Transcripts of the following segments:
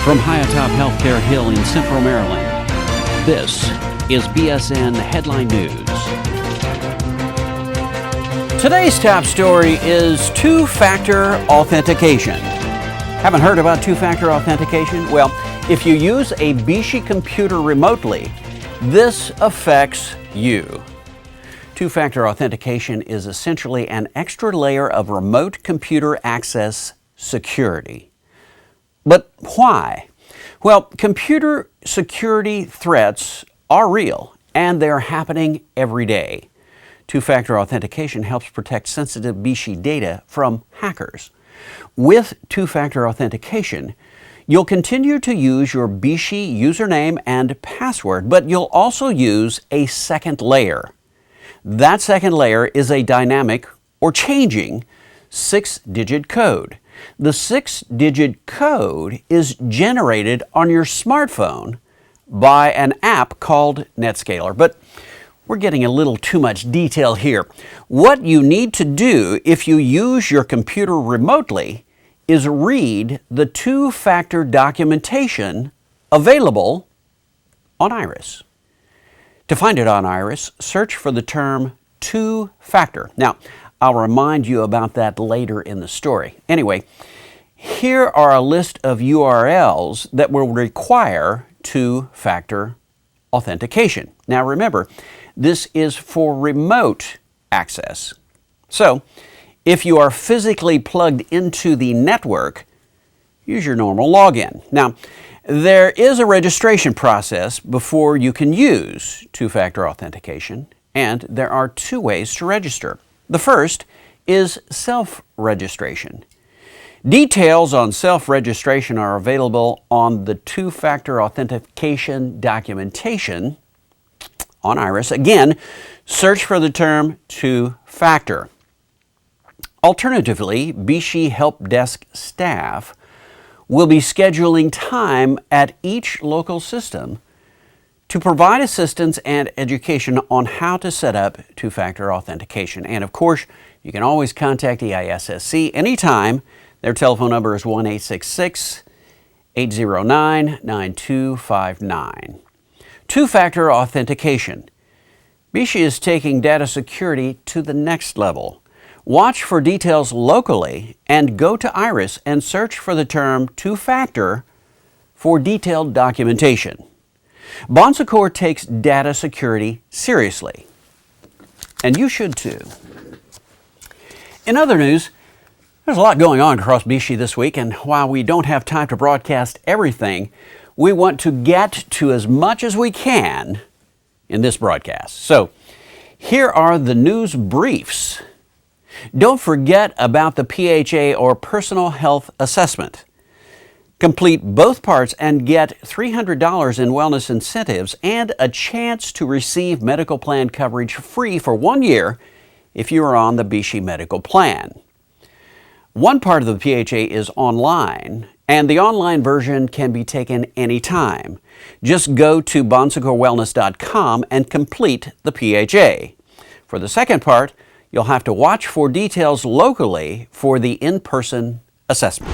From high atop Healthcare Hill in Central Maryland, this is BSN Headline News. Today's top story is two-factor authentication. Haven't heard about two-factor authentication? Well, if you use a BSHSI computer remotely, this affects you. Two-factor authentication is essentially an extra layer of remote computer access security. But why? Well, computer security threats are real, and they're happening every day. Two-factor authentication helps protect sensitive BSHSI data from hackers. With two-factor authentication, you'll continue to use your BSHSI username and password, but you'll also use a second layer. That second layer is a dynamic or changing 6-digit code. The 6-digit code is generated on your smartphone by an app called Netscaler. But we're getting a little too much detail here. What you need to do if you use your computer remotely is read the two-factor documentation available on Iris. To find it on Iris, search for the term two-factor. Now, I'll remind you about that later in the story. Anyway, here are a list of URLs that will require two-factor authentication. Now remember, this is for remote access. So, if you are physically plugged into the network, use your normal login. Now, there is a registration process before you can use two-factor authentication, and there are two ways to register. The first is self-registration. Details on self-registration are available on the two-factor authentication documentation on Iris. Again, search for the term two-factor. Alternatively, BSHSI Help Desk staff will be scheduling time at each local system to provide assistance and education on how to set up two-factor authentication. And of course, you can always contact EISSC anytime. Their telephone number is 1-866-809-9259. Two-factor authentication. BSHSI is taking data security to the next level. Watch for details locally and go to Iris and search for the term two-factor for detailed documentation. Bon Secours takes data security seriously, and you should too. In other news, there's a lot going on across BSHSI this week, and while we don't have time to broadcast everything, we want to get to as much as we can in this broadcast. So, here are the news briefs. Don't forget about the PHA or Personal Health Assessment. Complete both parts and get $300 in wellness incentives and a chance to receive medical plan coverage free for 1 year if you are on the BSHSI medical plan. One part of the PHA is online, and the online version can be taken anytime. Just go to bonsecourwellness.com and complete the PHA. For the second part, you'll have to watch for details locally for the in-person assessment.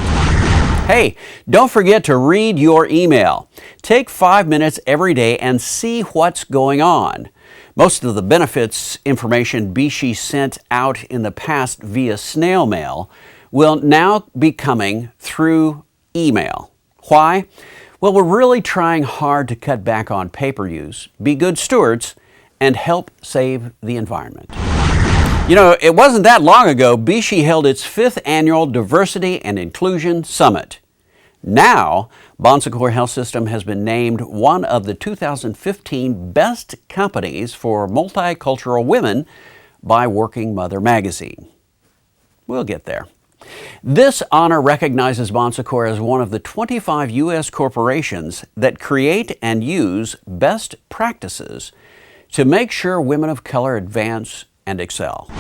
Hey, don't forget to read your email. Take 5 minutes every day and see what's going on. Most of the benefits information BSHSI sent out in the past via snail mail will now be coming through email. Why? Well, we're really trying hard to cut back on paper use, be good stewards, and help save the environment. You know, it wasn't that long ago BSHSI held its 5th annual Diversity and Inclusion Summit. Now, Bon Secours Health System has been named one of the 2015 Best Companies for Multicultural Women by Working Mother magazine. We'll get there. This honor recognizes Bon Secours as one of the 25 U.S. corporations that create and use best practices to make sure women of color advance and excel.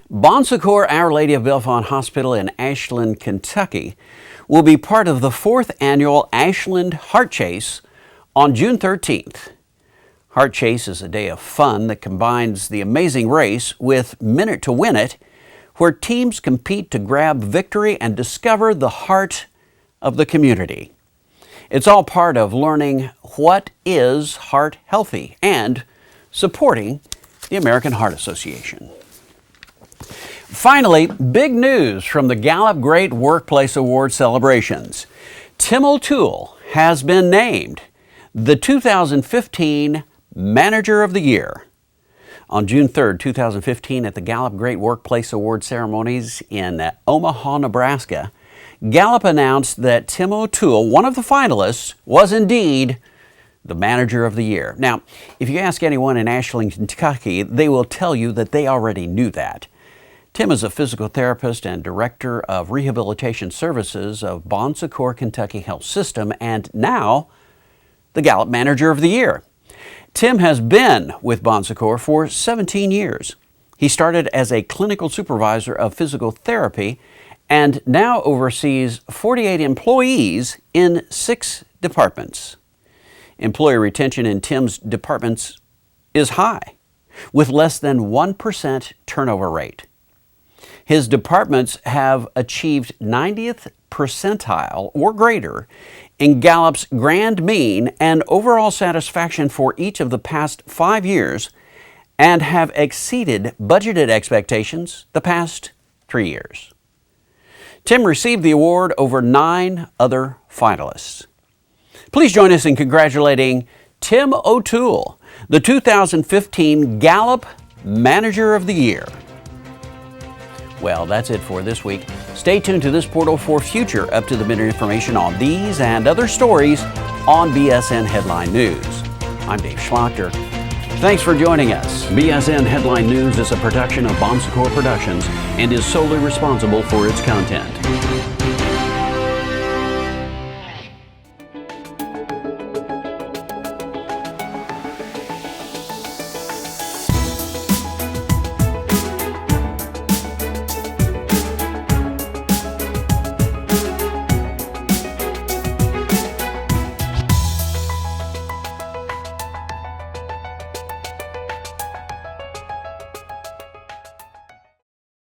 Bon Secours Our Lady of Bellefonte Hospital in Ashland, Kentucky will be part of the 4th annual Ashland Heart Chase on June 13th. Heart Chase is a day of fun that combines the amazing race with Minute to Win It, where teams compete to grab victory and discover the heart of the community. It's all part of learning what is heart healthy and supporting the American Heart Association. Finally, big news from the Gallup Great Workplace Award celebrations. Tim O'Toole has been named the 2015 Manager of the Year. On June 3, 2015, at the Gallup Great Workplace Award ceremonies in Omaha, Nebraska, Gallup announced that Tim O'Toole, one of the finalists, was indeed the Manager of the Year. Now, if you ask anyone in Ashland, Kentucky, they will tell you that they already knew that. Tim is a physical therapist and Director of Rehabilitation Services of Bon Secours Kentucky Health System, and now the Gallup Manager of the Year. Tim has been with Bon Secours for 17 years. He started as a clinical supervisor of physical therapy and now oversees 48 employees in 6 departments. Employee retention in Tim's departments is high, with less than 1% turnover rate. His departments have achieved 90th percentile or greater in Gallup's grand mean and overall satisfaction for each of the past 5 years and have exceeded budgeted expectations the past 3 years. Tim received the award over 9 other finalists. Please join us in congratulating Tim O'Toole, the 2015 Gallup Manager of the Year. Well, that's it for this week. Stay tuned to this portal for future up-to-the-minute information on these and other stories on BSN Headline News. I'm Dave Schmachter. Thanks for joining us. BSN Headline News is a production of Bon Secours Productions and is solely responsible for its content.